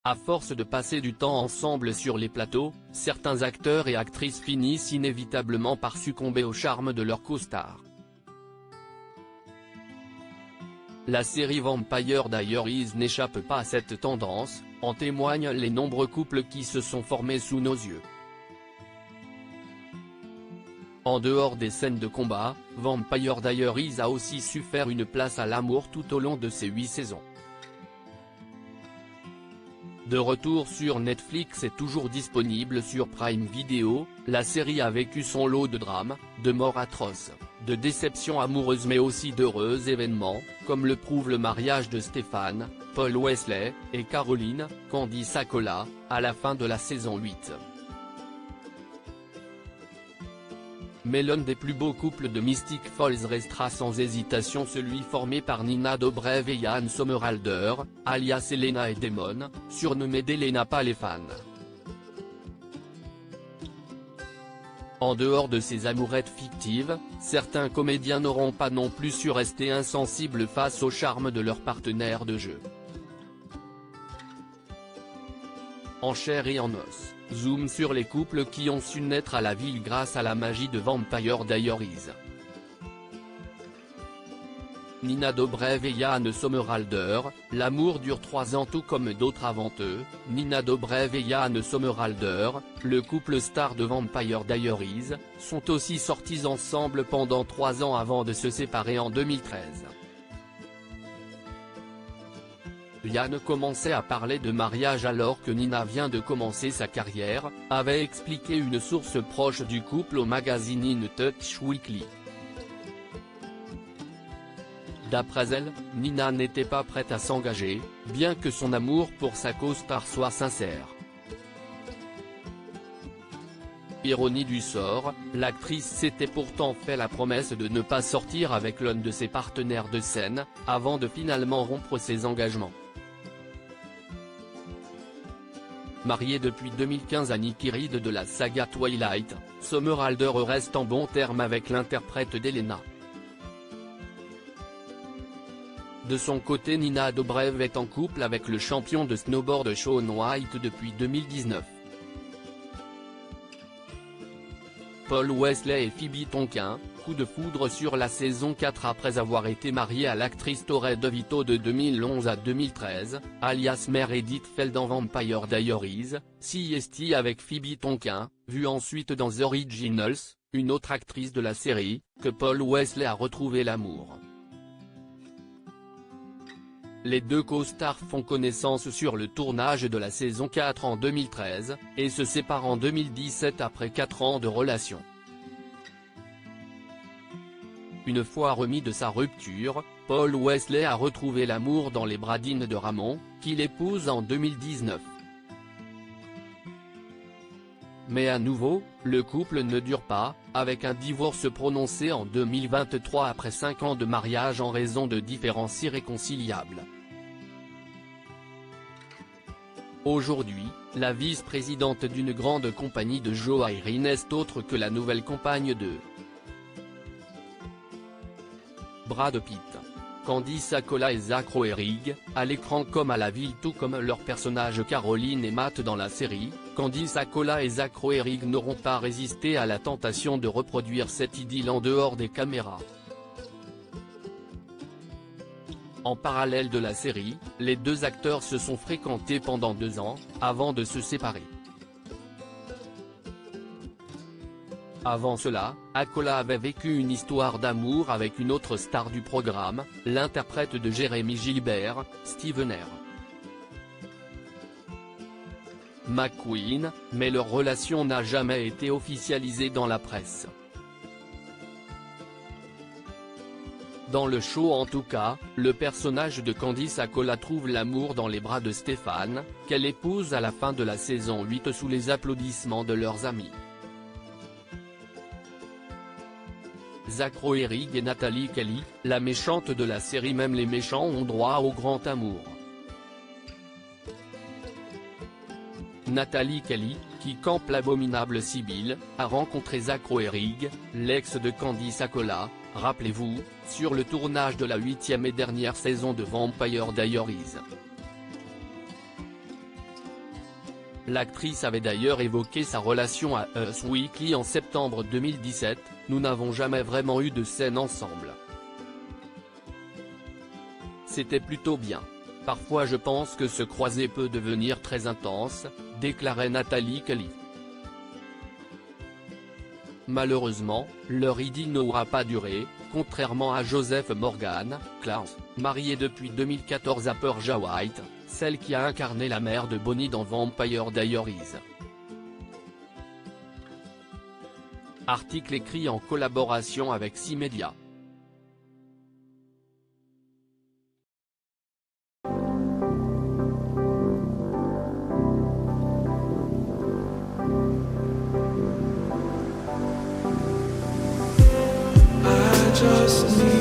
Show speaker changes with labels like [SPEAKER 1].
[SPEAKER 1] À force de passer du temps ensemble sur les plateaux, certains acteurs et actrices finissent inévitablement par succomber au charme de leur co-star. La série Vampire Diaries n'échappe pas à cette tendance, en témoignent les nombreux couples qui se sont formés sous nos yeux. En dehors des scènes de combat, Vampire Diaries a aussi su faire une place à l'amour tout au long de ses 8 saisons. De retour sur Netflix et toujours disponible sur Prime Video, la série a vécu son lot de drames, de morts atroces, de déceptions amoureuses mais aussi d'heureux événements, comme le prouve le mariage de Stéphane, Paul Wesley, et Caroline, Candice Accola, à la fin de la saison 8. Mais l'un des plus beaux couples de Mystic Falls restera sans hésitation celui formé par Nina Dobrev et Jan Somerhalder, alias Elena et Damon, surnommé d'Elena par les fans. En dehors de ces amourettes fictives, certains comédiens n'auront pas non plus su rester insensibles face au charme de leur partenaire de jeu. En chair et en os, zoom sur les couples qui ont su naître à la ville grâce à la magie de Vampire Diaries. Nina Dobrev et Jan Somerhalder, l'amour dure 3 ans tout comme d'autres avant eux. Nina Dobrev et Jan Somerhalder, le couple star de Vampire Diaries, sont aussi sortis ensemble pendant 3 ans avant de se séparer en 2013. Jan commençait à parler de mariage alors que Nina vient de commencer sa carrière, avait expliqué une source proche du couple au magazine In Touch Weekly. D'après elle, Nina n'était pas prête à s'engager, bien que son amour pour sa co-star soit sincère. Ironie du sort, l'actrice s'était pourtant fait la promesse de ne pas sortir avec l'un de ses partenaires de scène, avant de finalement rompre ses engagements. Marié depuis 2015 à Nikki Reed de la saga Twilight, Somerhalder reste en bon terme avec l'interprète d'Elena. De son côté, Nina Dobrev est en couple avec le champion de snowboard Shaun White depuis 2019. Paul Wesley et Phoebe Tonkin, coup de foudre sur la saison 4 après avoir été marié à l'actrice Torre DeVito de 2011 à 2013, alias Meredith Feld dans Vampire Diaries, CST avec Phoebe Tonkin, vue ensuite dans The Originals, une autre actrice de la série, que Paul Wesley a retrouvé l'amour. Les deux co-stars font connaissance sur le tournage de la saison 4 en 2013, et se séparent en 2017 après 4 ans de relation. Une fois remis de sa rupture, Paul Wesley a retrouvé l'amour dans les bras d'In de Ramon, qu'il épouse en 2019. Mais à nouveau, le couple ne dure pas, avec un divorce prononcé en 2023 après 5 ans de mariage en raison de différends irréconciliables. Aujourd'hui, la vice-présidente d'une grande compagnie de joaillerie n'est autre que la nouvelle compagne de Brad Pitt. Candice Accola et Zach Roerig, à l'écran comme à la ville tout comme leurs personnages Caroline et Matt dans la série, Candice Accola et Zach Roerig n'auront pas résisté à la tentation de reproduire cette idylle en dehors des caméras. En parallèle de la série, les deux acteurs se sont fréquentés pendant 2 ans, avant de se séparer. Avant cela, Accola avait vécu une histoire d'amour avec une autre star du programme, l'interprète de Jérémy Gilbert, Steven R. McQueen, mais leur relation n'a jamais été officialisée dans la presse. Dans le show en tout cas, le personnage de Candice Accola trouve l'amour dans les bras de Stéphane, qu'elle épouse à la fin de la saison 8 sous les applaudissements de leurs amis. Zach Roerig et Nathalie Kelly, la méchante de la série. Même les méchants ont droit au grand amour. Nathalie Kelly, qui campe l'abominable Sibylle, a rencontré Zach Roerig, l'ex de Candice Accola, rappelez-vous, sur le tournage de la 8e et dernière saison de Vampire Diaries. L'actrice avait d'ailleurs évoqué sa relation à Us Weekly en septembre 2017, « Nous n'avons jamais vraiment eu de scène ensemble. C'était plutôt bien. Parfois je pense que se croiser peut devenir très intense », déclarait Nathalie Kelly. Malheureusement, leur idylle n'aura pas duré, contrairement à Joseph Morgan, Klaus, marié depuis 2014 à Perja White, celle qui a incarné la mère de Bonnie dans Vampire Diaries. Article écrit en collaboration avec C-Media.
[SPEAKER 2] Just need